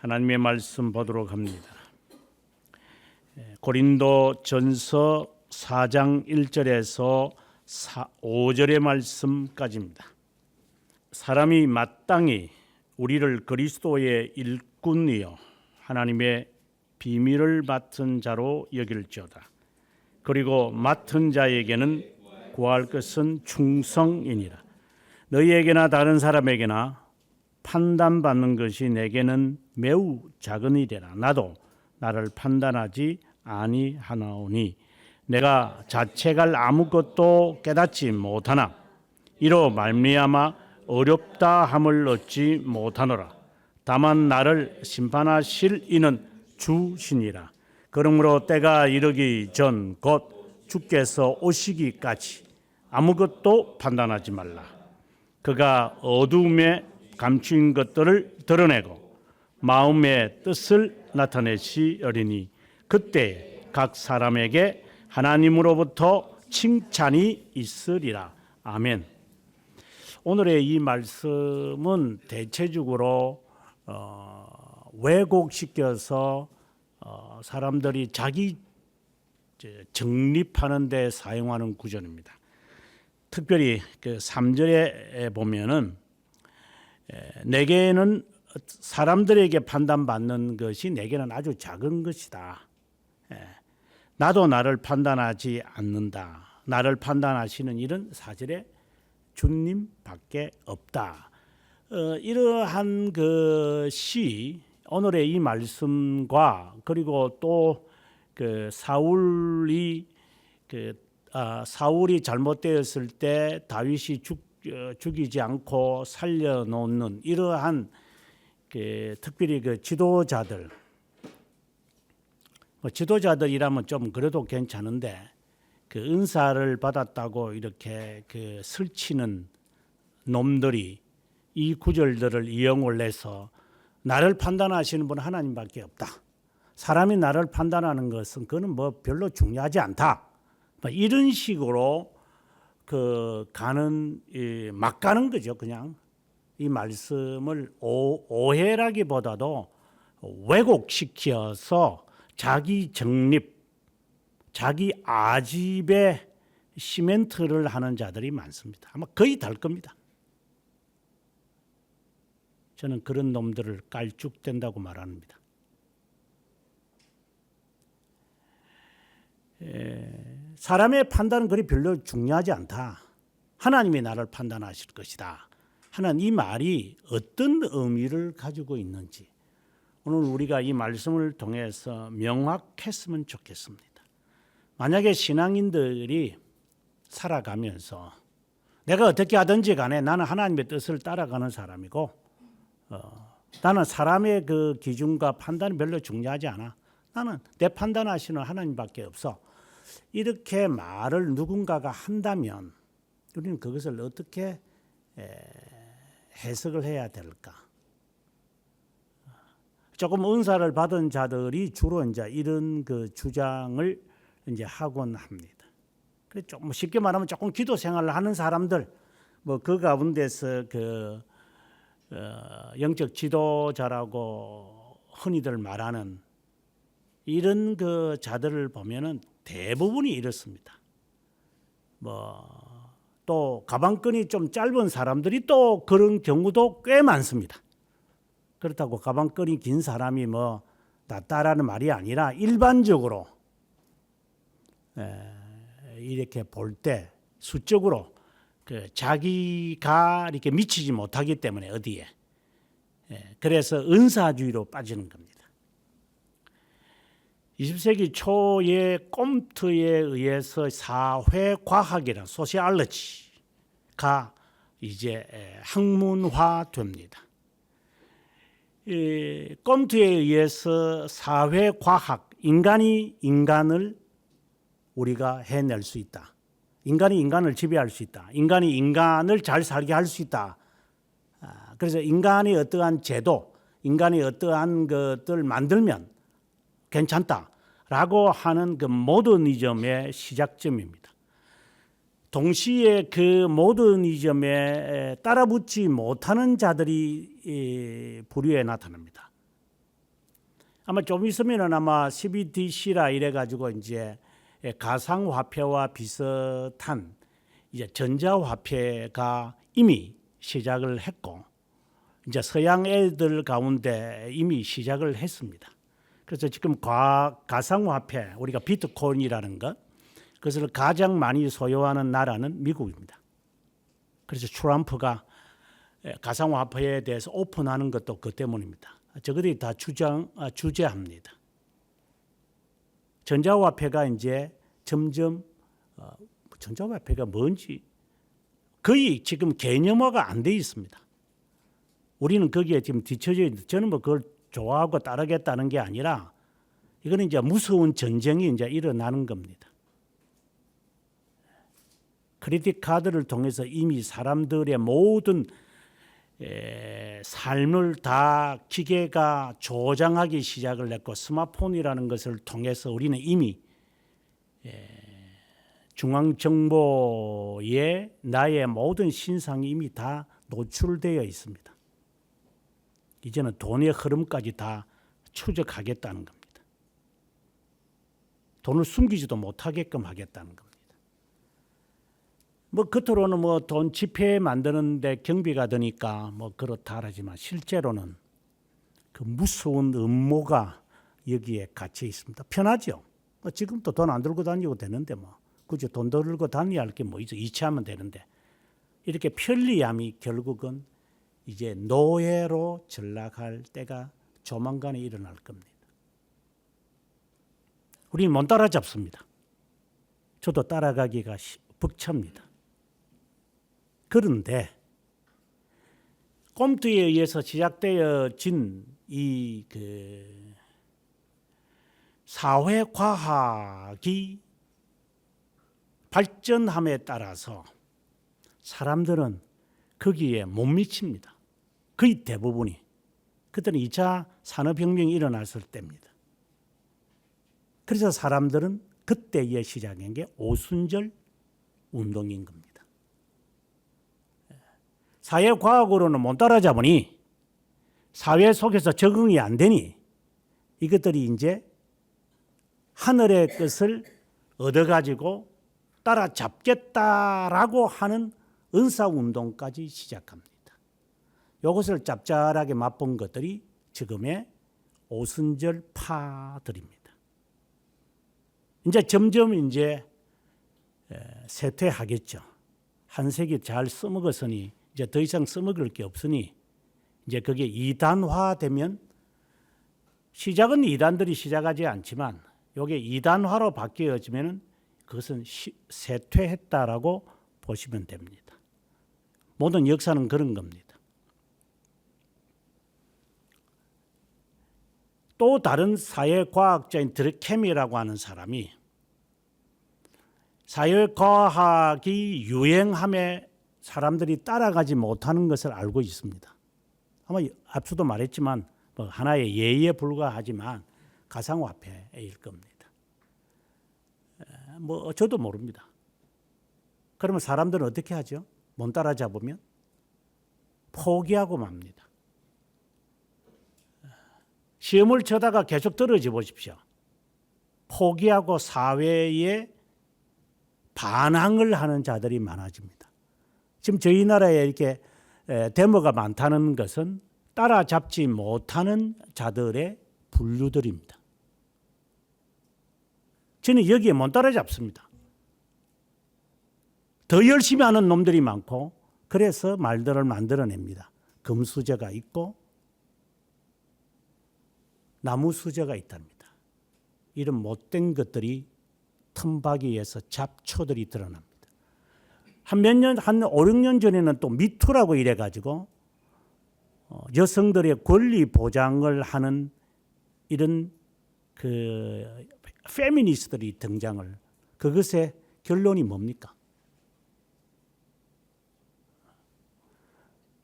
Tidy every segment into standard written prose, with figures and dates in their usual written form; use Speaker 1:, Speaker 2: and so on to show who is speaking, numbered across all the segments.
Speaker 1: 하나님의 말씀 보도록 합니다. 고린도 전서 4장 1절에서 5절의 말씀까지입니다. 사람이 마땅히 우리를 그리스도의 일꾼이요 하나님의 비밀을 맡은 자로 여길지어다. 그리고 맡은 자에게는 구할 것은 충성이니라. 너희에게나 다른 사람에게나 판단받는 것이 내게는 매우 작은 일이라. 나도 나를 판단하지 아니하나오니 내가 자책할 아무것도 깨닫지 못하나 이로 말미암아 어렵다 함을 얻지 못하노라. 다만 나를 심판하실 이는 주시니라. 그러므로 때가 이르기 전 곧 주께서 오시기까지 아무것도 판단하지 말라. 그가 어두움에 감추인 것들을 드러내고 마음의 뜻을 나타내시리니 그때 각 사람에게 하나님으로부터 칭찬이 있으리라. 아멘. 오늘의 이 말씀은 대체적으로 왜곡시켜서 사람들이 자기 정립하는 데 사용하는 구절입니다. 특별히 그 3절에 보면은 내게는 사람들에게 판단받는 것이 내게는 아주 작은 것이다. 나도 나를 판단하지 않는다. 나를 판단하시는 일은 4절에 주님밖에 없다. 이러한 것이 오늘의 이 말씀과 그리고 또 그 사울이 잘못되었을 때 다윗이 죽이지 않고 살려놓는 이러한 특별히 그 지도자들, 지도자들이라면 좀 그래도 괜찮은데 그 은사를 받았다고 이렇게 그 설치는 놈들이 이 구절들을 이용을 해서 나를 판단하시는 분은 하나님밖에 없다. 사람이 나를 판단하는 것은 그거는 뭐 별로 중요하지 않다. 이런 식으로 막 가는 거죠. 그냥 이 말씀을 오해라기보다도 왜곡시켜서 자기 정립, 자기 아집에 시멘트를 하는 자들이 많습니다. 아마 거의 달 겁니다. 저는 그런 놈들을 깔쭉댄다고 말합니다. 사람의 판단은 그리 별로 중요하지 않다. 하나님이 나를 판단하실 것이다 하는 이 말이 어떤 의미를 가지고 있는지 오늘 우리가 이 말씀을 통해서 명확했으면 좋겠습니다. 만약에 신앙인들이 살아가면서 내가 어떻게 하든지 간에 나는 하나님의 뜻을 따라가는 사람이고 나는 사람의 그 기준과 판단이 별로 중요하지 않아. 나는 내 판단하시는 하나님밖에 없어. 이렇게 말을 누군가가 한다면 우리는 그것을 어떻게 해석을 해야 될까? 조금 은사를 받은 자들이 주로 이제 이런 그 주장을 이제 하곤 합니다. 그래 좀 쉽게 말하면 조금 기도 생활을 하는 사람들, 뭐 그 가운데서 영적 지도자라고 흔히들 말하는 이런 그 자들을 보면은 대부분이 이렇습니다. 또 가방끈이 좀 짧은 사람들이 또 그런 경우도 꽤 많습니다. 그렇다고 가방끈이 긴 사람이 낫다라는 말이 아니라 일반적으로 이렇게 볼 때 수적으로 자기가 이렇게 미치지 못하기 때문에 어디에 그래서 은사주의로 빠지는 겁니다. 20세기 초의 꼼트에 의해서 사회과학이란 소시알러지가 이제 학문화됩니다. 꼼트에 의해서 사회과학, 인간이 인간을 우리가 해낼 수 있다. 인간이 인간을 지배할 수 있다. 인간이 인간을 잘 살게 할 수 있다. 그래서 인간이 어떠한 제도, 인간이 어떠한 것들 만들면 괜찮다라고 하는 그 모더니즘의 시작점입니다. 동시에 그 모더니즘에 따라붙지 못하는 자들이 부류에 나타납니다. 아마 좀 있으면은 아마 CBDC라 이래가지고 이제 가상화폐와 비슷한 이제 전자화폐가 이미 시작을 했고, 이제 서양 애들 가운데 이미 시작을 했습니다. 그래서 지금 가상화폐, 우리가 비트코인이라는 것, 그것을 가장 많이 소유하는 나라는 미국입니다. 그래서 트럼프가 가상화폐에 대해서 오픈하는 것도 그 때문입니다. 저들이 다 주재합니다. 전자화폐가 이제 점점 전자화폐가 뭔지 거의 지금 개념화가 안 돼 있습니다. 우리는 거기에 지금 뒤처져 있는데, 저는 뭐 그걸 좋아하고 따르겠다는 게 아니라 이거는 이제 무서운 전쟁이 이제 일어나는 겁니다. 크레딧 카드를 통해서 이미 사람들의 모든 삶을 다 기계가 조장하기 시작을 했고, 스마트폰이라는 것을 통해서 우리는 이미 중앙정보에 나의 모든 신상이 이미 다 노출되어 있습니다. 이제는 돈의 흐름까지 다 추적하겠다는 겁니다. 돈을 숨기지도 못하게끔 하겠다는 겁니다. 뭐 겉으로는 뭐 돈 지폐 만드는데 경비가 드니까 뭐 그렇다 하지만 실제로는 그 무서운 음모가 여기에 갇혀 있습니다. 편하죠. 뭐 지금도 돈 안 들고 다니고 되는데 뭐 굳이 돈 들고 다녀야 할 게 뭐 있어. 이체하면 되는데, 이렇게 편리함이 결국은 이제 노예로 전락할 때가 조만간에 일어날 겁니다. 우리는 못 따라잡습니다. 저도 따라가기가 벅찹니다. 그런데 꼼투에 의해서 시작되어진 이 사회과학이 발전함에 따라서 사람들은 거기에 못 미칩니다. 거의 대부분이. 그때는 2차 산업혁명이 일어났을 때입니다. 그래서 사람들은 그때의 시작인 게 오순절 운동인 겁니다. 사회과학으로는 못 따라잡으니, 사회 속에서 적응이 안 되니, 이것들이 이제 하늘의 뜻을 얻어가지고 따라잡겠다라고 하는 은사운동까지 시작합니다. 이것을 짭짤하게 맛본 것들이 지금의 오순절파들입니다. 이제 점점 이제 쇠퇴하겠죠. 한 세기 잘 써먹었으니 이제 더 이상 써먹을 게 없으니, 이제 그게 이단화되면, 시작은 이단들이 시작하지 않지만 이게 이단화로 바뀌어지면 그것은 쇠퇴했다라고 보시면 됩니다. 모든 역사는 그런 겁니다. 또 다른 사회과학자인 드르켐이라고 하는 사람이 사회과학이 유행함에 사람들이 따라가지 못하는 것을 알고 있습니다. 아마 앞서도 말했지만 뭐 하나의 예의에 불과하지만 가상화폐일 겁니다. 뭐 저도 모릅니다. 그러면 사람들은 어떻게 하죠? 못 따라잡으면 포기하고 맙니다. 시험을 쳐다가 계속 떨어져 보십시오. 포기하고 사회에 반항을 하는 자들이 많아집니다. 지금 저희 나라에 이렇게 데모가 많다는 것은 따라잡지 못하는 자들의 분류들입니다. 저는 여기에 못 따라잡습니다. 더 열심히 하는 놈들이 많고, 그래서 말들을 만들어냅니다. 금수저가 있고 나무수저가 있답니다. 이런 못된 것들이 틈바귀에서 잡초들이 드러납니다. 한 5, 6년 전에는 또 미투라고 이래가지고 여성들의 권리 보장을 하는 이런 페미니스트들이 등장을, 그것의 결론이 뭡니까?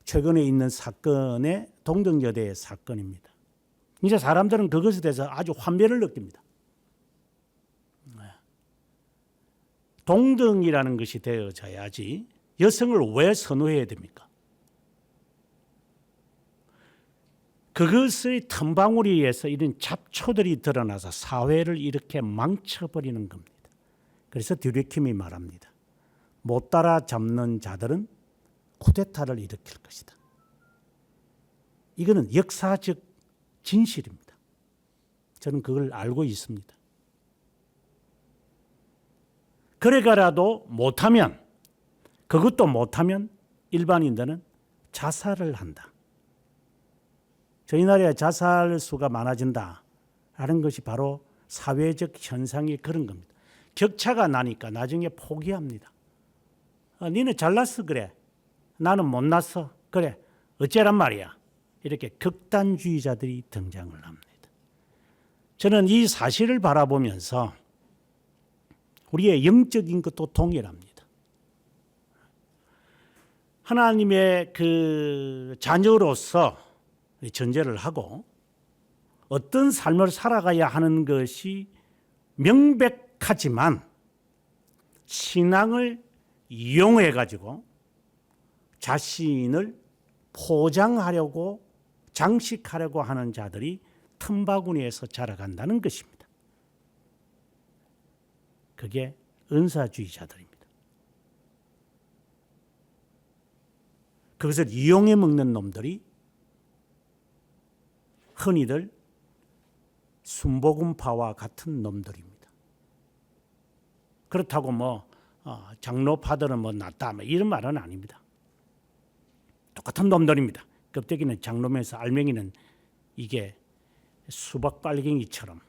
Speaker 1: 최근에 있는 사건의 동덕여대의 사건입니다. 이제 사람들은 그것에 대해서 아주 환멸을 느낍니다. 동등이라는 것이 되어져야지 여성을 왜 선호해야 됩니까? 그것의 틈바구니에서 이런 잡초들이 드러나서 사회를 이렇게 망쳐버리는 겁니다. 그래서 듀레킴이 말합니다. 못 따라잡는 자들은 쿠데타를 일으킬 것이다. 이거는 역사적 진실입니다. 저는 그걸 알고 있습니다. 그래가라도 못하면, 그것도 못하면 일반인들은 자살을 한다. 저희 나라에 자살 수가 많아진다라는 것이 바로 사회적 현상이 그런 겁니다. 격차가 나니까 나중에 포기합니다. 니는 잘났어 그래. 나는 못났어 그래. 어째란 말이야. 이렇게 극단주의자들이 등장을 합니다. 저는 이 사실을 바라보면서 우리의 영적인 것도 동일합니다. 하나님의 그 자녀로서 전제를 하고 어떤 삶을 살아가야 하는 것이 명백하지만 신앙을 이용해 가지고 자신을 포장하려고 장식하려고 하는 자들이 틈바구니에서 자라간다는 것입니다. 그게 은사주의자들입니다. 그것을 이용해 먹는 놈들이 흔히들 순복음파와 같은 놈들입니다. 그렇다고 장로파들은 낫다 이런 말은 아닙니다. 똑같은 놈들입니다. 껍데기는 장로면서 알맹이는 이게 수박 빨갱이처럼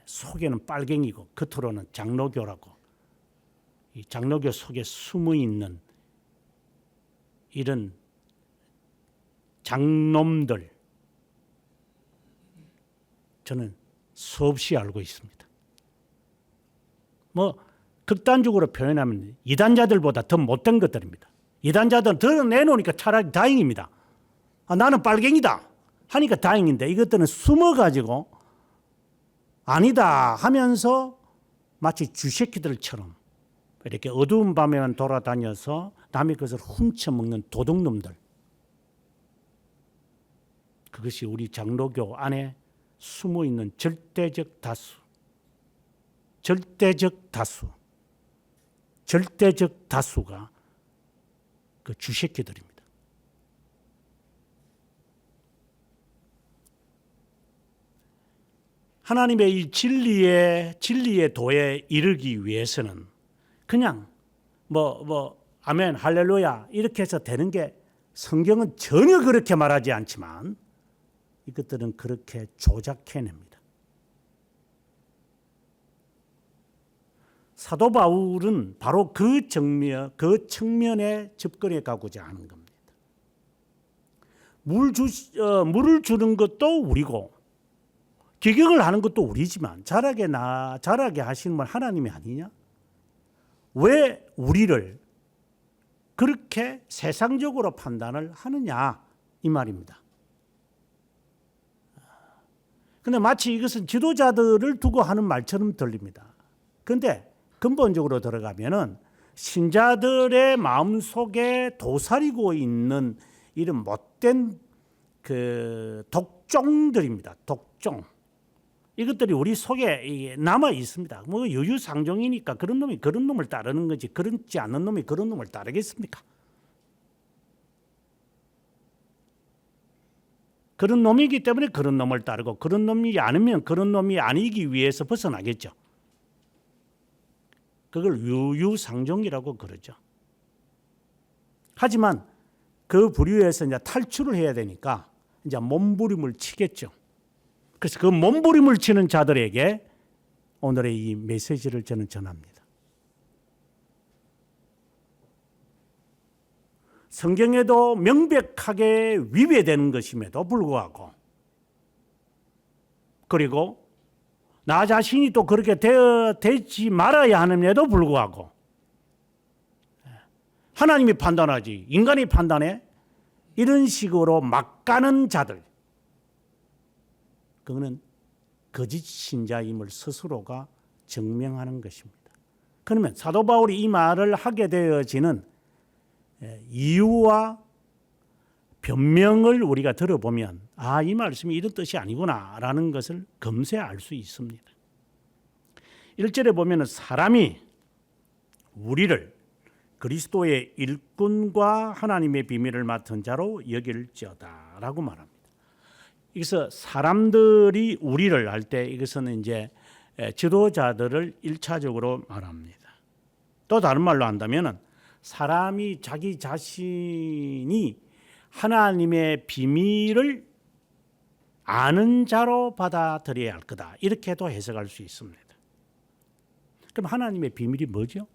Speaker 1: 속에는 빨갱이고 겉으로는 장로교라고, 이 장로교 속에 숨어 있는 이런 장놈들 저는 수없이 알고 있습니다. 극단적으로 표현하면 이단자들보다 더 못된 것들입니다. 이단자들은 드러내놓으니까 차라리 다행입니다. 나는 빨갱이다 하니까 다행인데, 이것들은 숨어가지고 아니다 하면서 마치 쥐새끼들처럼 이렇게 어두운 밤에만 돌아다녀서 남의 것을 훔쳐먹는 도둑놈들. 그것이 우리 장로교 안에 숨어있는 절대적 다수가 그 쥐새끼들입니다. 하나님의 이 진리의 도에 이르기 위해서는 그냥 아멘 할렐루야 이렇게 해서 되는 게, 성경은 전혀 그렇게 말하지 않지만 이것들은 그렇게 조작해냅니다. 사도 바울은 바로 그 측면에 접근해 가고자 하는 겁니다. 물을 주는 것도 우리고 기경을 하는 것도 우리지만 자라게 하시는 분 하나님이 아니냐? 왜 우리를 그렇게 세상적으로 판단을 하느냐 이 말입니다. 그런데 마치 이것은 지도자들을 두고 하는 말처럼 들립니다. 그런데 근본적으로 들어가면은 신자들의 마음속에 도사리고 있는 이런 못된 그 독종들입니다. 독종. 이것들이 우리 속에 남아 있습니다. 유유상종이니까 그런 놈이 그런 놈을 따르는 거지, 그렇지 않은 놈이 그런 놈을 따르겠습니까? 그런 놈이기 때문에 그런 놈을 따르고, 그런 놈이 아니면 그런 놈이 아니기 위해서 벗어나겠죠. 그걸 유유상종이라고 그러죠. 하지만 그 부류에서 이제 탈출을 해야 되니까 이제 몸부림을 치겠죠. 그래서 그 몸부림을 치는 자들에게 오늘의 이 메시지를 저는 전합니다. 성경에도 명백하게 위배되는 것임에도 불구하고, 그리고 나 자신이 또 그렇게 되지 말아야 함에도 불구하고 하나님이 판단하지 인간이 판단해, 이런 식으로 막 가는 자들, 그거는 거짓 신자임을 스스로가 증명하는 것입니다. 그러면 사도 바울이 이 말을 하게 되어지는 이유와 변명을 우리가 들어보면 이 말씀이 이런 뜻이 아니구나라는 것을 금세 알 수 있습니다. 1절에 보면 사람이 우리를 그리스도의 일꾼과 하나님의 비밀을 맡은 자로 여길지어다라고 말합니다. 여기서 사람들이 우리를 할 때 이것은 이제 지도자들을 1차적으로 말합니다. 또 다른 말로 한다면 사람이 자기 자신이 하나님의 비밀을 아는 자로 받아들여야 할 거다. 이렇게도 해석할 수 있습니다. 그럼 하나님의 비밀이 뭐죠?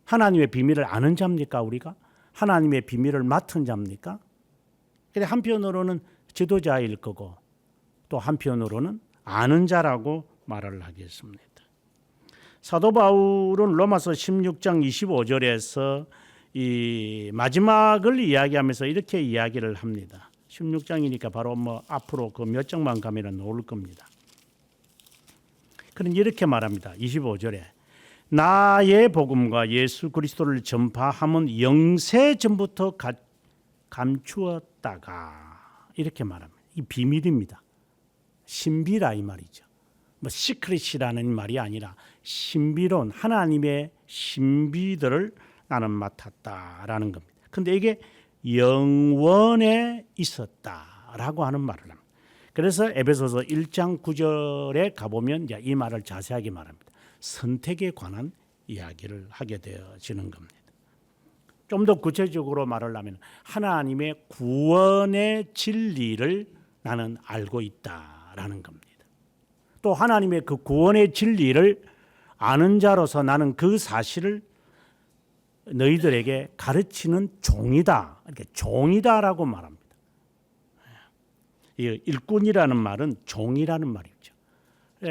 Speaker 1: 하나님의 비밀을 아는 자입니까 우리가? 하나님의 비밀을 맡은 자입니까? 근데 한편으로는 지도자일 거고 또 한편으로는 아는 자라고 말을 하겠습니다. 사도 바울은 로마서 16장 25절에서 이 마지막을 이야기하면서 이렇게 이야기를 합니다. 16장이니까 바로 앞으로 그 몇 장만 가면 나올 겁니다. 그는 이렇게 말합니다. 25절에 나의 복음과 예수 그리스도를 전파함은 영세 전부터 감추었다가 이렇게 말합니다. 이 비밀입니다. 신비라 이 말이죠. 시크릿이라는 말이 아니라 신비로운 하나님의 신비들을 나는 맡았다라는 겁니다. 그런데 이게 영원에 있었다라고 하는 말을 합니다. 그래서 에베소서 1장 9절에 가보면 이제 이 말을 자세하게 말합니다. 선택에 관한 이야기를 하게 되어지는 겁니다. 좀 더 구체적으로 말을 하면 하나님의 구원의 진리를 나는 알고 있다라는 겁니다. 또 하나님의 그 구원의 진리를 아는 자로서 나는 그 사실을 너희들에게 가르치는 종이다. 이렇게 종이다라고 말합니다. 이 일꾼이라는 말은 종이라는 말이죠.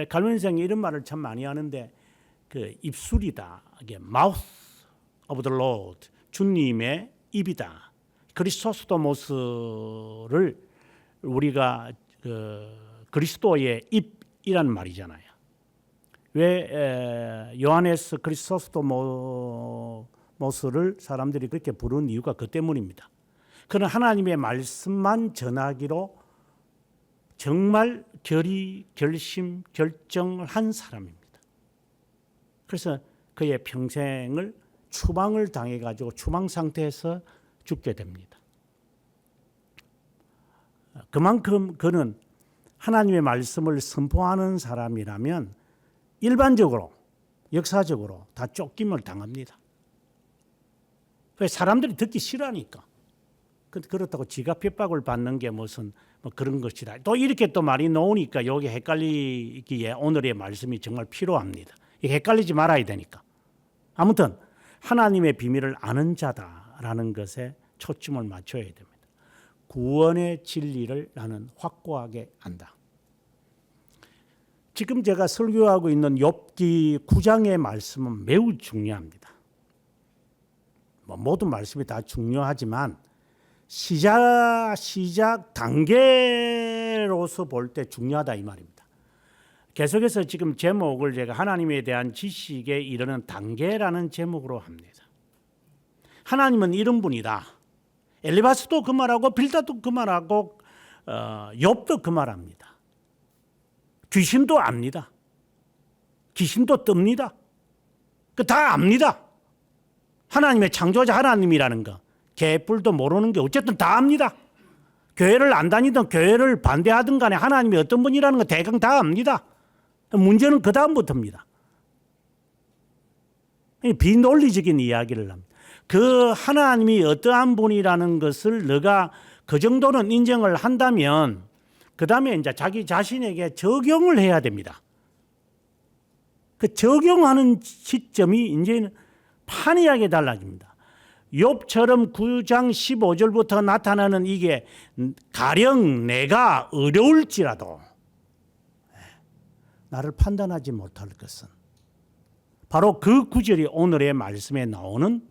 Speaker 1: 갈면생이 이런 말을 참 많이 하는데 그 입술이다. 이게 mouth of the Lord. 주님의 입이다. 그리스토스토모스를 우리가 그리스도의 입이란 말이잖아요. 왜 요하네스 그리스토스토모스를 사람들이 그렇게 부르는 이유가 그 때문입니다. 그는 하나님의 말씀만 전하기로 정말 결심, 결정을 한 사람입니다. 그래서 그의 평생을 추방을 당해가지고 추방 상태에서 죽게 됩니다. 그만큼 그는 하나님의 말씀을 선포하는 사람이라면 일반적으로 역사적으로 다 쫓김을 당합니다. 왜 사람들이 듣기 싫어하니까. 그렇다고 지가 핍박을 받는 게 무슨 그런 것이다. 또 이렇게 또 말이 나오니까 여기 헷갈리기에 오늘의 말씀이 정말 필요합니다. 헷갈리지 말아야 되니까. 아무튼 하나님의 비밀을 아는 자다라는 것에 초점을 맞춰야 됩니다. 구원의 진리를 나는 확고하게 안다. 지금 제가 설교하고 있는 욥기 9장의 말씀은 매우 중요합니다. 모든 말씀이 다 중요하지만 시작 단계로서 볼 때 중요하다 이 말입니다. 계속해서 지금 제목을 제가 하나님에 대한 지식에 이르는 단계라는 제목으로 합니다. 하나님은 이런 분이다. 엘리바스도 그 말하고 빌닷도 그 말하고 욥도 그 말합니다. 귀신도 압니다. 귀신도 뜹니다. 다 압니다. 하나님의 창조자 하나님이라는 거. 개뿔도 모르는 게 어쨌든 다 압니다. 교회를 안 다니든 교회를 반대하든 간에 하나님이 어떤 분이라는 거 대강 다 압니다. 문제는 그 다음부터입니다. 비논리적인 이야기를 합니다. 그 하나님이 어떠한 분이라는 것을 너가 그 정도는 인정을 한다면 그 다음에 이제 자기 자신에게 적용을 해야 됩니다. 그 적용하는 시점이 이제는 판이하게 달라집니다. 욥처럼 9장 15절부터 나타나는 이게 가령 내가 어려울지라도 나를 판단하지 못할 것은 바로 그 구절이 오늘의 말씀에 나오는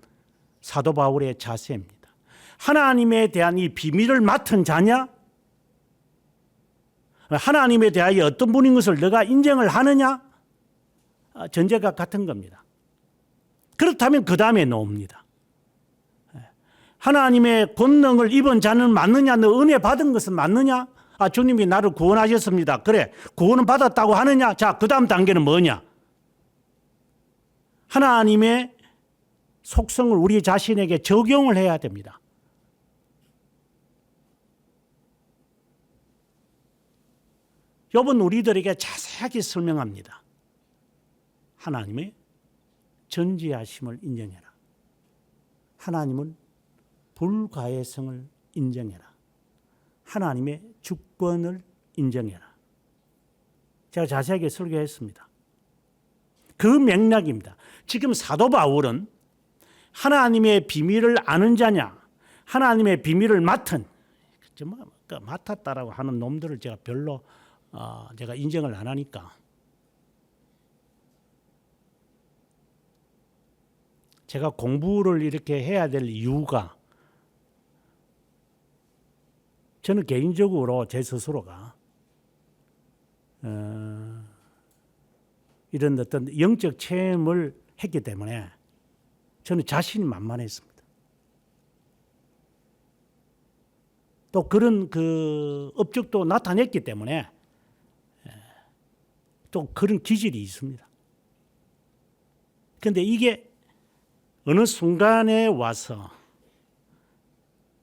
Speaker 1: 사도 바울의 자세입니다. 하나님에 대한 이 비밀을 맡은 자냐? 하나님에 대하여 어떤 분인 것을 너가 인정을 하느냐? 전제가 같은 겁니다. 그렇다면 그 다음에 나옵니다. 하나님의 권능을 입은 자는 맞느냐? 너 은혜 받은 것은 맞느냐? 아, 주님이 나를 구원하셨습니다. 그래, 구원은 받았다고 하느냐? 자, 그 다음 단계는 뭐냐? 하나님의 속성을 우리 자신에게 적용을 해야 됩니다. 욥은 우리들에게 자세하게 설명합니다. 하나님의 전지하심을 인정해라. 하나님은 불가해성을 인정해라. 하나님의 주권을 인정해라. 제가 자세하게 설교했습니다. 그 맥락입니다. 지금 사도 바울은 하나님의 비밀을 아는 자냐, 하나님의 비밀을 맡았다라고 하는 놈들을 제가 별로 제가 인정을 안 하니까 제가 공부를 이렇게 해야 될 이유가 저는 개인적으로 제 스스로가 이런 어떤 영적 체험을 했기 때문에 저는 자신이 만만했습니다. 또 그런 그 업적도 나타냈기 때문에 또 그런 기질이 있습니다. 그런데 이게 어느 순간에 와서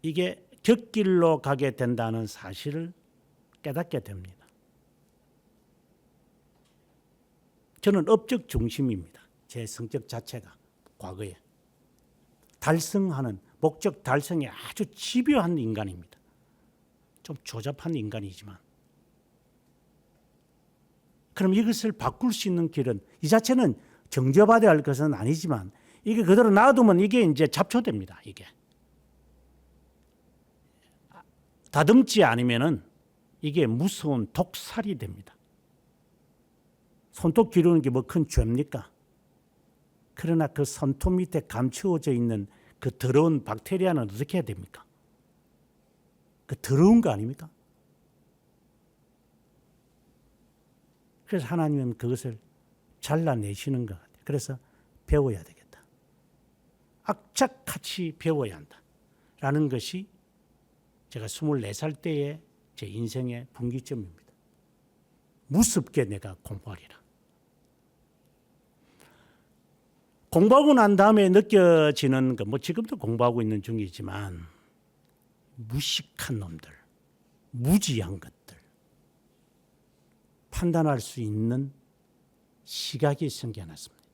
Speaker 1: 이게 곁길로 가게 된다는 사실을 깨닫게 됩니다. 저는 업적 중심입니다. 제 성격 자체가 과거에 달성하는 목적 달성에 아주 집요한 인간입니다. 좀 조잡한 인간이지만 그럼 이것을 바꿀 수 있는 길은 이 자체는 정죄받아야 할 것은 아니지만 이게 그대로 놔두면 이게 이제 잡초됩니다. 이게 다듬지 않으면은 이게 무서운 독살이 됩니다. 손톱 기르는 게 뭐 큰 죄입니까? 그러나 그 손톱 밑에 감추어져 있는 그 더러운 박테리아는 어떻게 해야 됩니까? 그 더러운 거 아닙니까? 그래서 하나님은 그것을 잘라내시는 것 같아요. 그래서 배워야 되겠다. 악착같이 배워야 한다. 라는 것이 제가 24살 때의 제 인생의 분기점입니다. 무섭게 내가 공부하리라. 공부하고 난 다음에 느껴지는 거, 뭐 지금도 공부하고 있는 중이지만 무식한 놈들, 무지한 것들, 판단할 수 있는 시각이 생겨났습니다.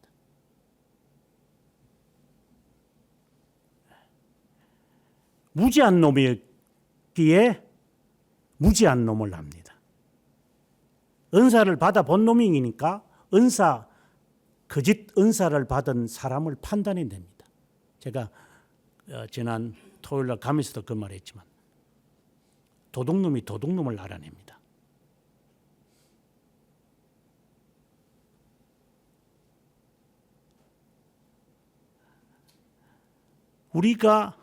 Speaker 1: 무지한 놈이기에 무지한 놈을 합니다. 은사를 받아본 놈이니까 거짓 은사를 받은 사람을 판단해 냅니다. 제가 지난 토요일날 가면서도 그 말했지만 도둑놈이 도둑놈을 알아냅니다. 우리가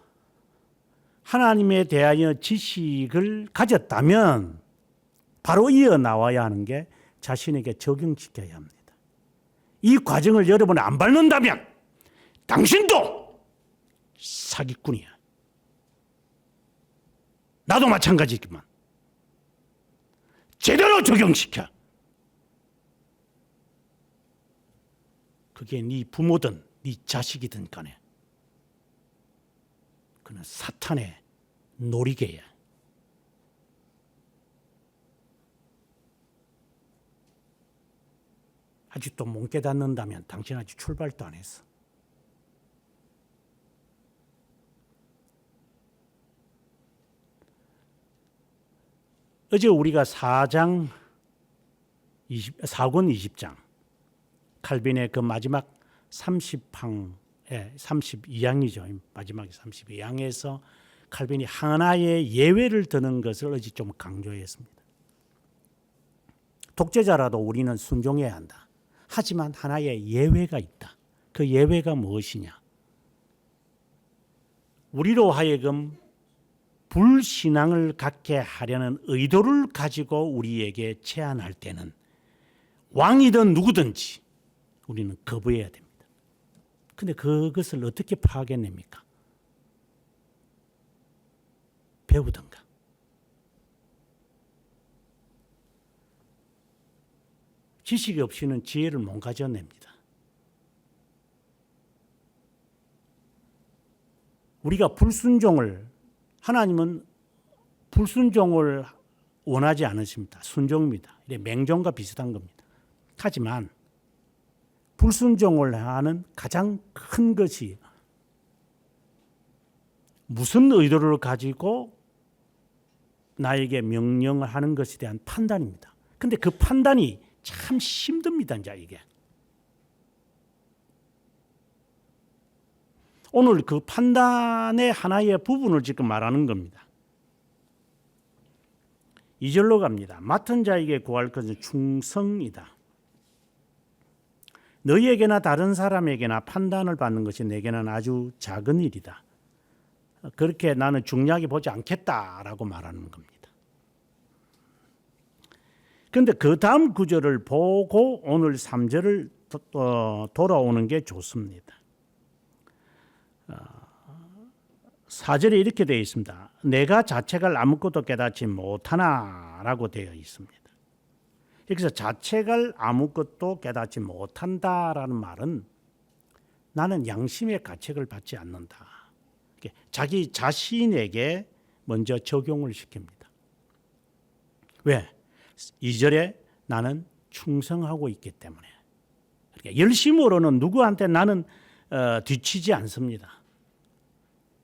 Speaker 1: 하나님에 대하여 지식을 가졌다면 바로 이어 나와야 하는 게 자신에게 적용시켜야 합니다. 이 과정을 여러분이 안 밟는다면 당신도 사기꾼이야. 나도 마찬가지지만 제대로 적용시켜. 그게 네 부모든 네 자식이든 간에 그는 사탄의 놀이개야. 아직도 못 깨닫는다면 당신 아직 출발도 안 했어. 어제 우리가 4권 20장 칼빈의 그 마지막 30항 32항이죠. 마지막에 32항에서 칼빈이 하나의 예외를 드는 것을 어제 좀 강조했습니다. 독재자라도 우리는 순종해야 한다. 하지만 하나의 예외가 있다. 그 예외가 무엇이냐? 우리로 하여금 불신앙을 갖게 하려는 의도를 가지고 우리에게 제안할 때는 왕이든 누구든지 우리는 거부해야 됩니다. 근데 그것을 어떻게 파악해냅니까? 배우든가. 지식이 없이는 지혜를 못 가져냅니다. 우리가 하나님은 불순종을 원하지 않으십니다. 순종입니다. 맹종과 비슷한 겁니다. 하지만 불순종을 하는 가장 큰 것이 무슨 의도를 가지고 나에게 명령을 하는 것에 대한 판단입니다. 근데 그 판단이 참 힘듭니다. 이제 이게. 오늘 그 판단의 하나의 부분을 지금 말하는 겁니다. 2절로 갑니다. 맡은 자에게 구할 것은 충성이다. 너희에게나 다른 사람에게나 판단을 받는 것이 내게는 아주 작은 일이다. 그렇게 나는 중요하게 보지 않겠다라고 말하는 겁니다. 그런데 그 다음 구절을 보고 오늘 3절을 돌아오는 게 좋습니다. 4절에 이렇게 되어 있습니다. 내가 자책할 아무것도 깨닫지 못하나라고 되어 있습니다. 여기서 자책할 아무것도 깨닫지 못한다라는 말은 나는 양심의 가책을 받지 않는다. 자기 자신에게 먼저 적용을 시킵니다. 왜? 2절에 나는 충성하고 있기 때문에. 그러니까 열심으로는 누구한테 나는 뒤치지 않습니다.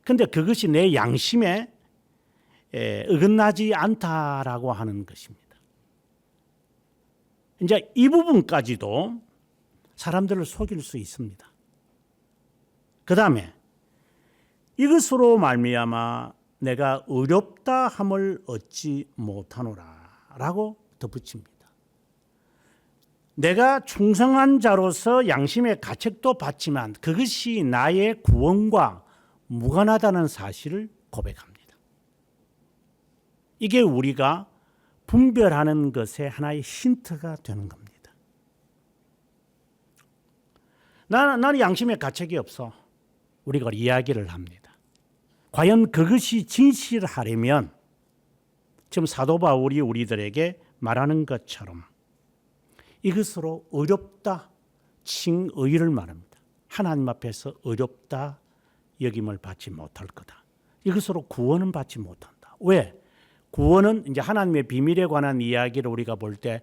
Speaker 1: 그런데 그것이 내 양심에 어긋나지 않다라고 하는 것입니다. 이제 이 부분까지도 사람들을 속일 수 있습니다. 그 다음에 이것으로 말미암아 내가 의롭다 함을 얻지 못하노라라고 덧붙입니다. 내가 충성한 자로서 양심의 가책도 받지만 그것이 나의 구원과 무관하다는 사실을 고백합니다. 이게 우리가 분별하는 것의 하나의 힌트가 되는 겁니다. 나는 양심의 가책이 없어. 우리가 이야기를 합니다. 과연 그것이 진실하려면 지금 사도 바울이 우리들에게 말하는 것처럼 이것으로 의롭다, 칭의를 말합니다. 하나님 앞에서 의롭다 여김을 받지 못할 거다. 이것으로 구원은 받지 못한다. 왜? 구원은 이제 하나님의 비밀에 관한 이야기를 우리가 볼 때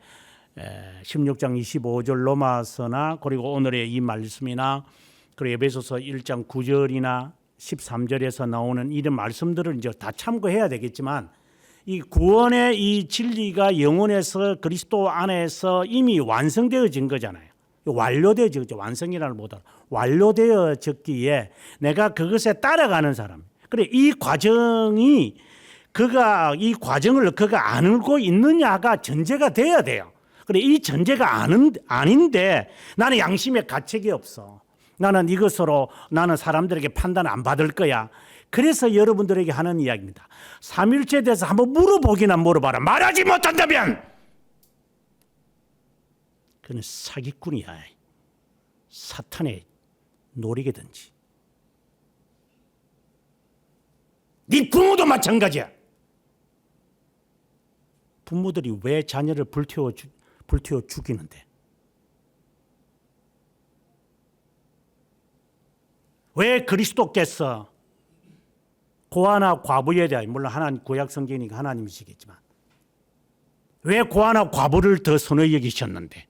Speaker 1: 16장 25절 로마서나 그리고 오늘의 이 말씀이나 그리고 에베소서 1장 9절이나 13절에서 나오는 이런 말씀들을 이제 다 참고해야 되겠지만 이 구원의 이 진리가 영혼에서 그리스도 안에서 이미 완성되어진 거잖아요. 완료되어졌죠. 완성이라는 보다 완료되어졌기에 내가 그것에 따라가는 사람. 그래 이 과정이 이 과정을 그가 알고 있느냐가 전제가 돼야 돼요. 그래 이 전제가 아닌데 나는 양심의 가책이 없어. 나는 이것으로 나는 사람들에게 판단 안 받을 거야. 그래서 여러분들에게 하는 이야기입니다. 삼일체에 대해서 한번 물어보기나 물어봐라. 말하지 못한다면 그는 사기꾼이야. 사탄의 노리개든지. 네 부모도 마찬가지야. 부모들이 왜 자녀를 불태워 죽이는데? 왜 그리스도께서 고아나 과부에 대한, 물론 하나님 구약 성경이니까 하나님이시겠지만 왜 고아나 과부를 더 선호히 여기셨는데?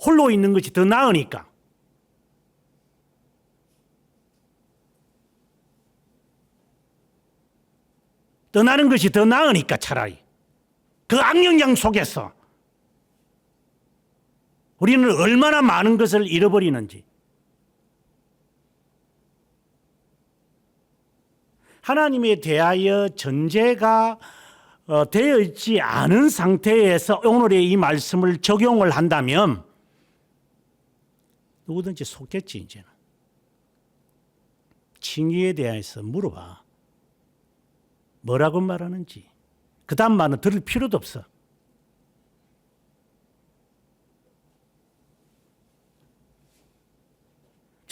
Speaker 1: 홀로 있는 것이 더 나으니까. 떠나는 것이 더 나으니까 차라리. 그 악영향 속에서 우리는 얼마나 많은 것을 잃어버리는지. 하나님에 대하여 전제가 되어 있지 않은 상태에서 오늘의 이 말씀을 적용을 한다면 누구든지 속겠지. 이제는 칭의에 대해서 물어봐. 뭐라고 말하는지. 그 다음 말은 들을 필요도 없어.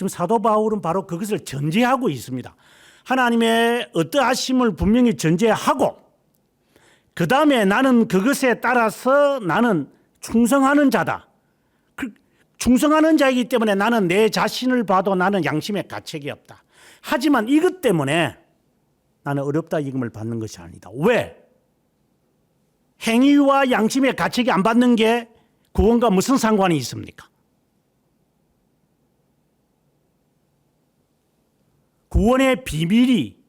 Speaker 1: 지금 사도 바울은 바로 그것을 전제하고 있습니다. 하나님의 어떠하심을 분명히 전제하고 그 다음에 나는 그것에 따라서 나는 충성하는 자다. 충성하는 자이기 때문에 나는 내 자신을 봐도 나는 양심의 가책이 없다. 하지만 이것 때문에 나는 어렵다 이금을 받는 것이 아니다. 왜? 행위와 양심의 가책이 안 받는 게 구원과 무슨 상관이 있습니까? 구원의 비밀이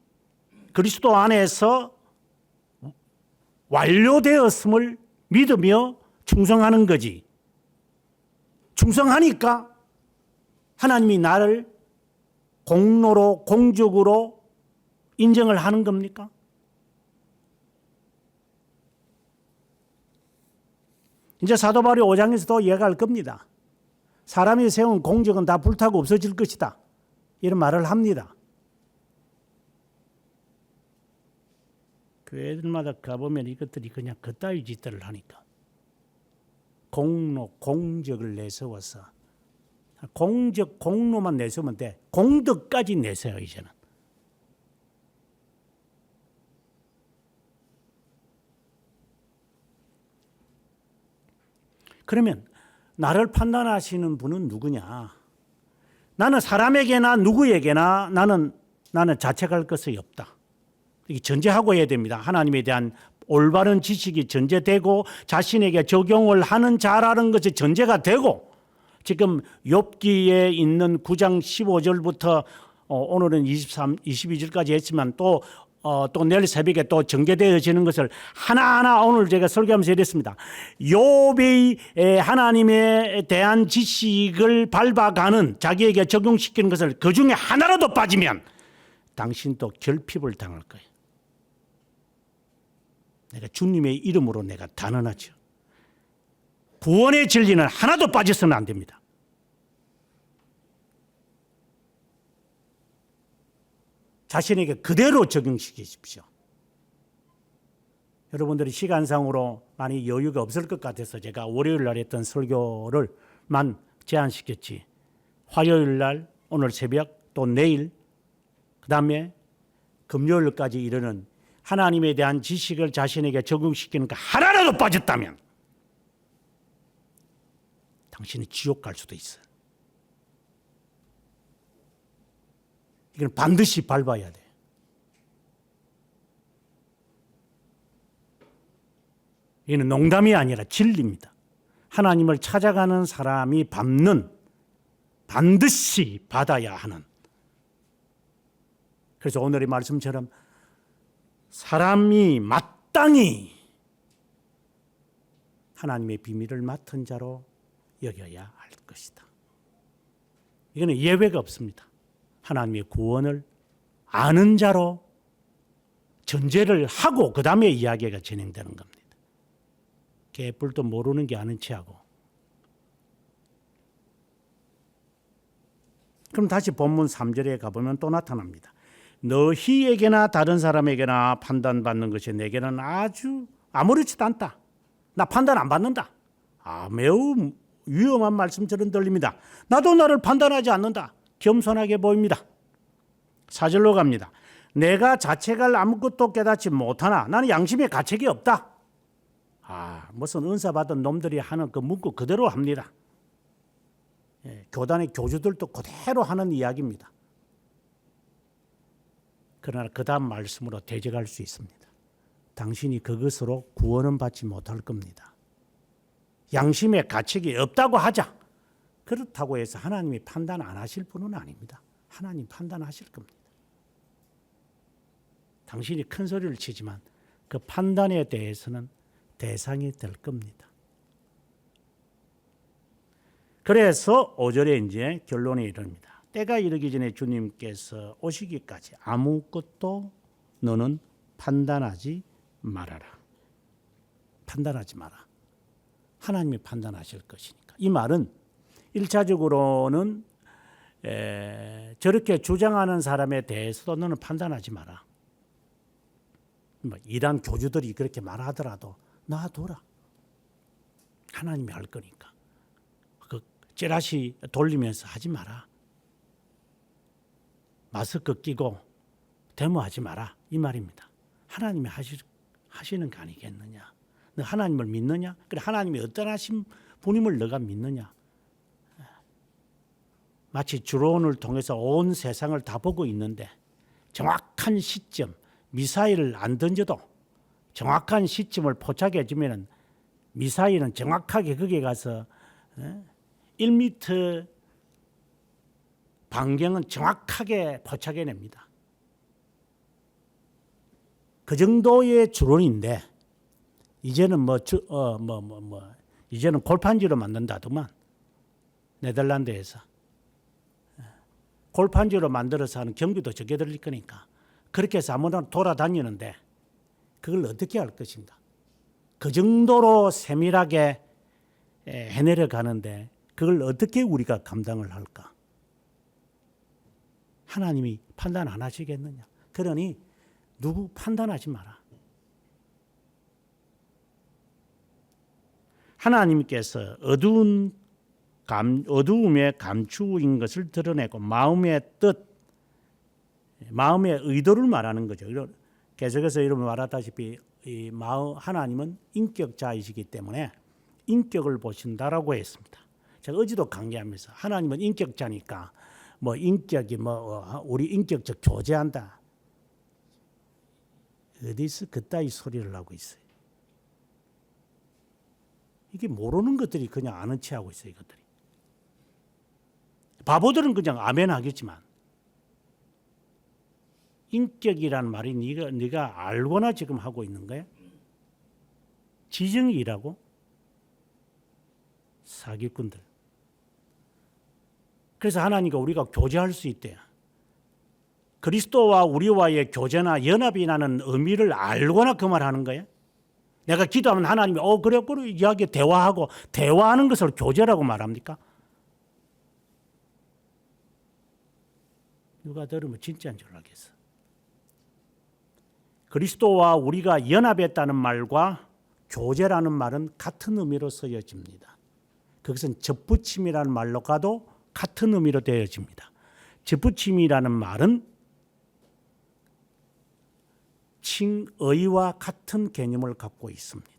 Speaker 1: 그리스도 안에서 완료되었음을 믿으며 충성하는 거지. 충성하니까 하나님이 나를 공로로 공적으로 인정을 하는 겁니까? 이제 사도 바울이 5장에서도 이해할 겁니다. 사람이 세운 공적은 다 불타고 없어질 것이다. 이런 말을 합니다. 교회들마다 가보면 이것들이 그냥 그따위 짓들을 하니까 공로, 공적을 내세워서 공적, 공로만 내세우면 돼. 공덕까지 내세워 이제는. 그러면 나를 판단하시는 분은 누구냐? 나는 사람에게나 누구에게나 나는 자책할 것이 없다. 이게 전제하고 해야 됩니다. 하나님에 대한 올바른 지식이 전제되고 자신에게 적용을 하는 자라는 것이 전제가 되고 지금 욥기에 있는 9장 15절부터 오늘은 22절까지 했지만 또 내일 새벽에 또 전개되어지는 것을 하나하나 오늘 제가 설교하면서 이랬습니다. 욥이 하나님에 대한 지식을 밟아가는 자기에게 적용시키는 것을 그 중에 하나라도 빠지면 당신도 결핍을 당할 거예요. 내가 주님의 이름으로 내가 단언하죠. 구원의 진리는 하나도 빠져서는 안 됩니다. 자신에게 그대로 적용시키십시오. 여러분들이 시간상으로 많이 여유가 없을 것 같아서 제가 월요일 날 했던 설교를만 제한시켰지. 화요일 날, 오늘 새벽, 또 내일, 그 다음에 금요일까지 이르는 하나님에 대한 지식을 자신에게 적용시키는 거 하나라도 빠졌다면 당신이 지옥 갈 수도 있어요. 이건 반드시 밟아야 돼. 이는 농담이 아니라 진리입니다. 하나님을 찾아가는 사람이 밟는 반드시 받아야 하는. 그래서 오늘의 말씀처럼 사람이 마땅히 하나님의 비밀을 맡은 자로 여겨야 할 것이다. 이거는 예외가 없습니다. 하나님의 구원을 아는 자로 전제를 하고 그 다음에 이야기가 진행되는 겁니다. 개뿔도 모르는 게 아는 체하고. 그럼 다시 본문 3절에 가보면 또 나타납니다. 너희에게나 다른 사람에게나 판단받는 것이 내게는 아주 아무렇지도 않다. 나 판단 안 받는다. 매우 위험한 말씀처럼 들립니다. 나도 나를 판단하지 않는다. 겸손하게 보입니다. 4절로 갑니다. 내가 자책할 아무것도 깨닫지 못하나 나는 양심의 가책이 없다. 무슨 은사 받은 놈들이 하는 그 문구 그대로 합니다. 교단의 교주들도 그대로 하는 이야기입니다. 그러나 그 다음 말씀으로 대적할 수 있습니다. 당신이 그것으로 구원은 받지 못할 겁니다. 양심의 가책이 없다고 하자. 그렇다고 해서 하나님이 판단 안 하실 분은 아닙니다. 하나님 판단하실 겁니다. 당신이 큰 소리를 치지만 그 판단에 대해서는 대상이 될 겁니다. 그래서 5절에 이제 결론에 이릅니다. 때가 이르기 전에 주님께서 오시기까지 아무것도 너는 판단하지 말아라. 판단하지 마라. 하나님이 판단하실 것이니까. 이 말은 1차적으로는 저렇게 주장하는 사람에 대해서도 너는 판단하지 마라. 이단 교주들이 그렇게 말하더라도 놔둬라. 하나님이 할 거니까. 그 찌라시 돌리면서 하지 마라. 마스크 끼고 데모하지 마라 이 말입니다. 하나님이 하시는 거 아니겠느냐? 너 하나님을 믿느냐? 그래 하나님이 어떤 하신 분임을 너가 믿느냐? 마치 드론을 통해서 온 세상을 다 보고 있는데 정확한 시점, 미사일을 안 던져도 정확한 시점을 포착해 주면은 미사일은 정확하게 거기에 가서 1m 반경은 정확하게 포착해냅니다. 그 정도의 드론인데 이제는 이제는 골판지로 만든다더만 네덜란드에서 골판지로 만들어서 하는 경비도 적게 들릴 거니까 그렇게 해서 아무나 돌아다니는데 그걸 어떻게 할 것인가? 그 정도로 세밀하게 해내려 가는데 그걸 어떻게 우리가 감당을 할까? 하나님이 판단 안 하시겠느냐? 그러니 누구 판단하지 마라. 하나님께서 어두움에 감추인 것을 드러내고 마음의 뜻, 마음의 의도를 말하는 거죠. 계속해서 여러분 말하다시피 하나님은 인격자이시기 때문에 인격을 보신다라고 했습니다. 제가 어제도 강의하면서 하나님은 인격자니까 인격이 우리 인격적 교제한다. 어디서 그따위 소리를 하고 있어요. 이게 모르는 것들이 그냥 아는 체 하고 있어요. 이것들이. 바보들은 그냥 아멘 하겠지만 인격이란 말이 네가 알거나 지금 하고 있는 거야? 지정이라고? 사기꾼들. 그래서 하나님과 우리가 교제할 수 있대요. 그리스도와 우리와의 교제나 연합이라는 의미를 알거나 그 말 하는 거예요? 내가 기도하면 하나님이 그래 이야기 대화하고 대화하는 것을 교제라고 말합니까? 누가 들으면 진짜인 줄 알겠어. 그리스도와 우리가 연합했다는 말과 교제라는 말은 같은 의미로 쓰여집니다. 그것은 접붙임이라는 말로 가도 같은 의미로 되어집니다. 접붙임이라는 말은 칭의와 같은 개념을 갖고 있습니다.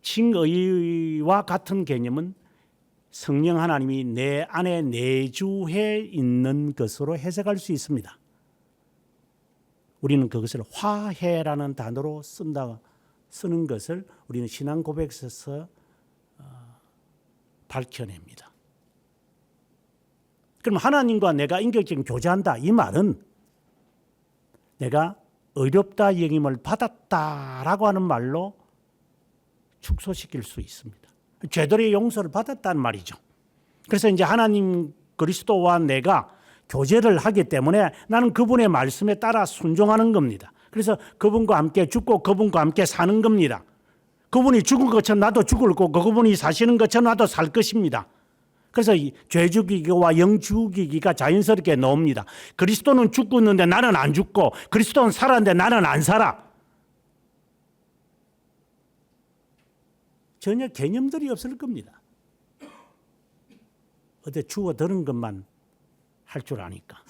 Speaker 1: 칭의와 같은 개념은 성령 하나님이 내 안에 내주해 있는 것으로 해석할 수 있습니다. 우리는 그것을 화해라는 단어로 쓰는 것을 우리는 신앙 고백에서 밝혀냅니다. 그럼 하나님과 내가 인격적인 교제한다 이 말은 내가 의롭다 영임을 받았다라고 하는 말로 축소시킬 수 있습니다. 죄들의 용서를 받았다는 말이죠. 그래서 이제 하나님 그리스도와 내가 교제를 하기 때문에 나는 그분의 말씀에 따라 순종하는 겁니다. 그래서 그분과 함께 죽고 그분과 함께 사는 겁니다. 그분이 죽은 것처럼 나도 죽을 거고 그분이 사시는 것처럼 나도 살 것입니다. 그래서 죄 죽이기와 영 죽이기가 자연스럽게 나옵니다. 그리스도는 죽고 있는데 나는 안 죽고 그리스도는 살았는데 나는 안 살아. 전혀 개념들이 없을 겁니다. 어디 주워 들은 것만 할 줄 아니까.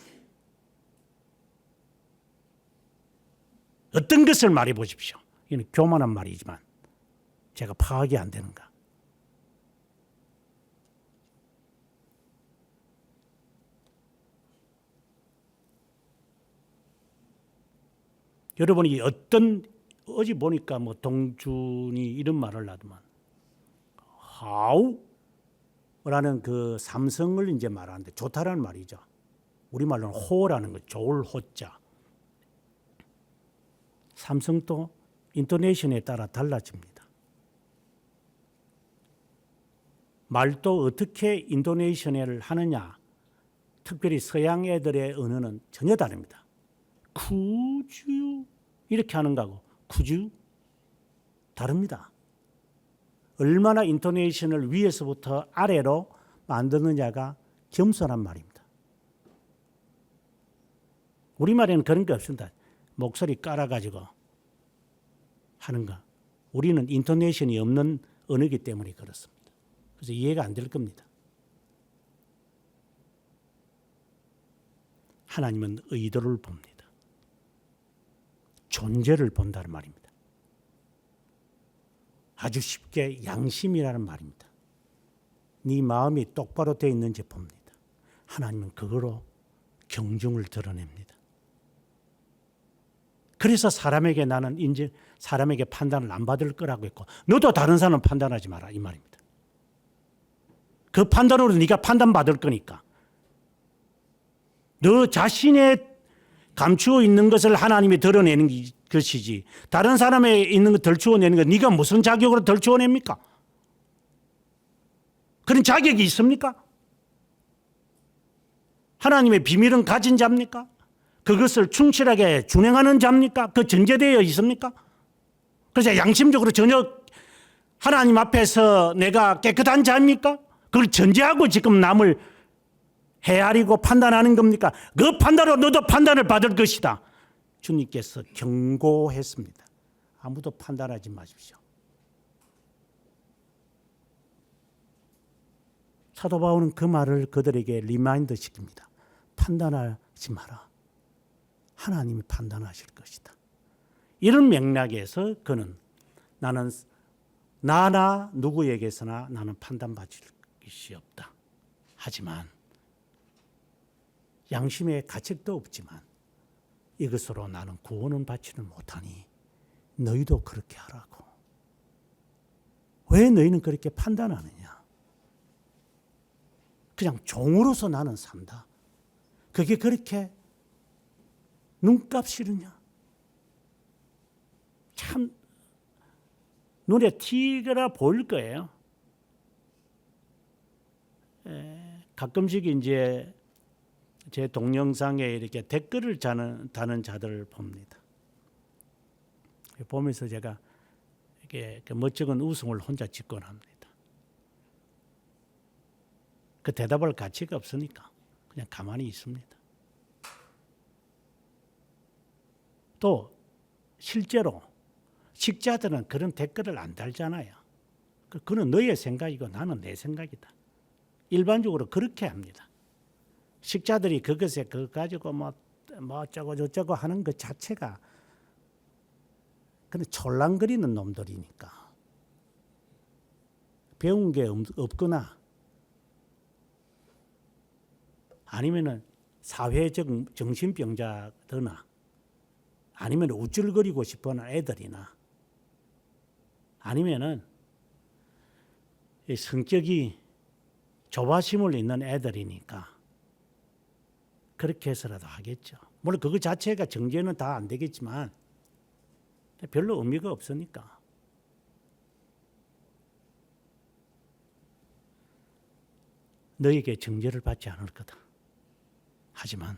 Speaker 1: 어떤 것을 말해 보십시오. 이는 교만한 말이지만 제가 파악이 안 되는가. 여러분이 어제 보니까 동준이 이런 말을 하더만 하우라는 그 삼성을 이제 말하는데 좋다라는 말이죠. 우리말로는 호라는 거, 좋을 호자. 삼성도 인토네이션에 따라 달라집니다. 말도 어떻게 인토네이션을 하느냐, 특별히 서양 애들의 언어는 전혀 다릅니다. 쿠주 이렇게 하는 거하고 쿠주 다릅니다. 얼마나 인토네이션을 위에서부터 아래로 만드느냐가 겸손한 말입니다. 우리말에는 그런 게 없습니다. 목소리 깔아가지고 하는 거. 우리는 인토네이션이 없는 언어이기 때문에 그렇습니다. 그래서 이해가 안 될 겁니다. 하나님은 의도를 봅니다. 존재를 본다는 말입니다. 아주 쉽게 양심이라는 말입니다. 네 마음이 똑바로 되어 있는지 봅니다. 하나님은 그거로 경중을 드러냅니다. 그래서 사람에게 나는 사람에게 판단을 안 받을 거라고 했고, 너도 다른 사람 판단하지 마라 이 말입니다. 그 판단으로 네가 판단받을 거니까. 너 자신의 감추어 있는 것을 하나님이 드러내는 것이지, 다른 사람에 있는 걸 덜추어내는 것, 네가 무슨 자격으로 덜추어냅니까? 그런 자격이 있습니까? 하나님의 비밀은 가진 자입니까? 그것을 충실하게 준행하는 자입니까? 그 전제되어 있습니까? 그래서 양심적으로 전혀 하나님 앞에서 내가 깨끗한 자입니까? 그걸 전제하고 지금 남을 헤아리고 판단하는 겁니까? 그 판단으로 너도 판단을 받을 것이다. 주님께서 경고했습니다. 아무도 판단하지 마십시오. 사도 바울은 그 말을 그들에게 리마인드 시킵니다. 판단하지 마라. 하나님이 판단하실 것이다. 이런 맥락에서 그는 나는 나나 누구에게서나 나는 판단받을 것이 없다. 하지만 양심의 가책도 없지만 이것으로 나는 구원은 받지는 못하니 너희도 그렇게 하라고. 왜 너희는 그렇게 판단하느냐? 그냥 종으로서 나는 산다. 그게 그렇게 눈값 싫으냐? 참 눈에 튀거나 보일 거예요. 가끔씩 이제 제 동영상에 이렇게 댓글을 다는 자들을 봅니다. 보면서 제가 이렇게 멋쩍은 웃음을 혼자 짓곤 합니다. 그 대답할 가치가 없으니까 그냥 가만히 있습니다. 또 실제로 식자들은 그런 댓글을 안 달잖아요. 그는 너의 생각이고 나는 내 생각이다. 일반적으로 그렇게 합니다. 식자들이 그것에 그거 가지고 뭐 어쩌고 저쩌고 하는 것 자체가 그는 촐랑거리는 놈들이니까 배운 게 없거나 아니면은 사회적 정신병자거나 아니면 우쭐거리고 싶어하는 애들이나 아니면은 성격이 조바심을 있는 애들이니까 그렇게 해서라도 하겠죠. 물론 그거 자체가 정죄는 다 안 되겠지만 별로 의미가 없으니까. 너에게 정죄를 받지 않을 거다. 하지만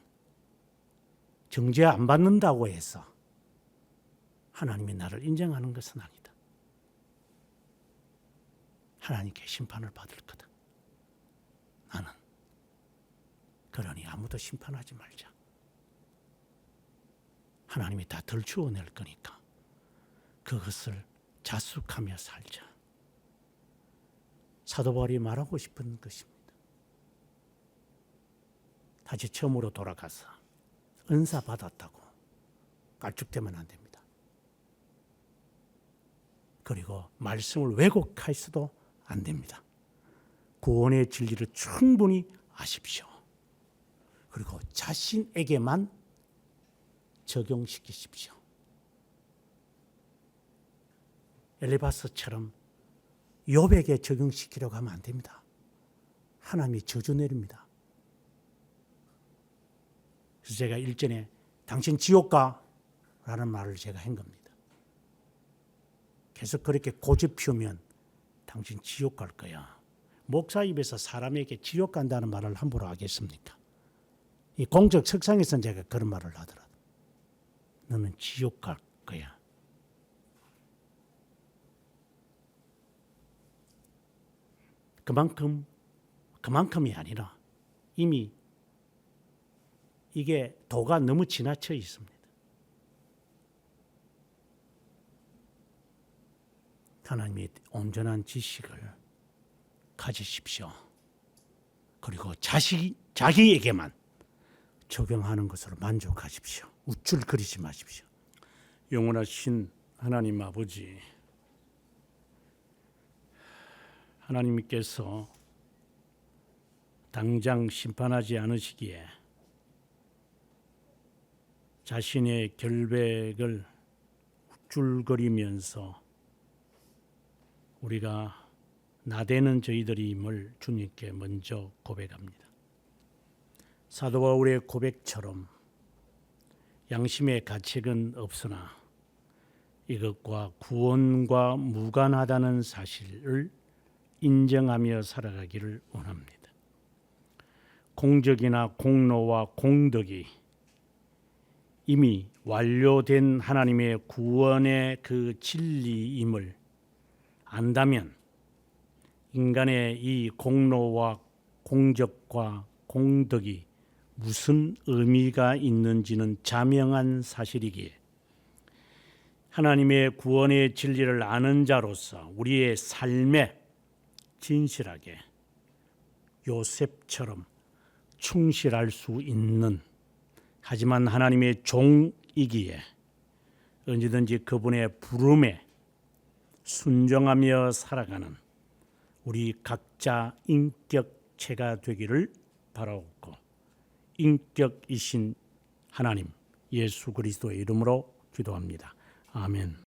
Speaker 1: 정죄 안 받는다고 해서 하나님이 나를 인정하는 것은 아니다. 하나님께 심판을 받을 거다. 나는 그러니 아무도 심판하지 말자. 하나님이 다 덜추어낼 거니까 그것을 자숙하며 살자. 사도 바울이 말하고 싶은 것입니다. 다시 처음으로 돌아가서 은사 받았다고 깔쭉대면 안 됩니다. 그리고 말씀을 왜곡해서도 안 됩니다. 구원의 진리를 충분히 아십시오. 그리고 자신에게만 적용시키십시오. 엘리바스처럼 욥에게 적용시키려고 하면 안 됩니다. 하나님이 저주 내립니다. 그래서 제가 일전에 당신 지옥 가 라는 말을 제가 한 겁니다. 계속 그렇게 고집 피우면 당신 지옥 갈 거야. 목사 입에서 사람에게 지옥 간다는 말을 함부로 하겠습니까? 이 공적 석상에서는 제가 그런 말을 하더라도 너는 지옥 갈 거야. 그만큼이 아니라 이미 이게 도가 너무 지나쳐 있습니다. 하나님의 온전한 지식을 가지십시오. 그리고 자기에게만 적용하는 것으로 만족하십시오. 우쭐거리지 마십시오. 영원하신 하나님 아버지, 하나님께서 당장 심판하지 않으시기에 자신의 결백을 우쭐거리면서 우리가 나대는 저희들임을 주님께 먼저 고백합니다. 사도 바울의 고백처럼 양심의 가책은 없으나 이것과 구원과 무관하다는 사실을 인정하며 살아가기를 원합니다. 공적이나 공로와 공덕이 이미 완료된 하나님의 구원의 그 진리임을 안다면 인간의 이 공로와 공적과 공덕이 무슨 의미가 있는지는 자명한 사실이기에 하나님의 구원의 진리를 아는 자로서 우리의 삶에 진실하게 요셉처럼 충실할 수 있는, 하지만 하나님의 종이기에 언제든지 그분의 부름에 순종하며 살아가는 우리 각자 인격체가 되기를 바라옵고, 인격이신 하나님 예수 그리스도의 이름으로 기도합니다. 아멘.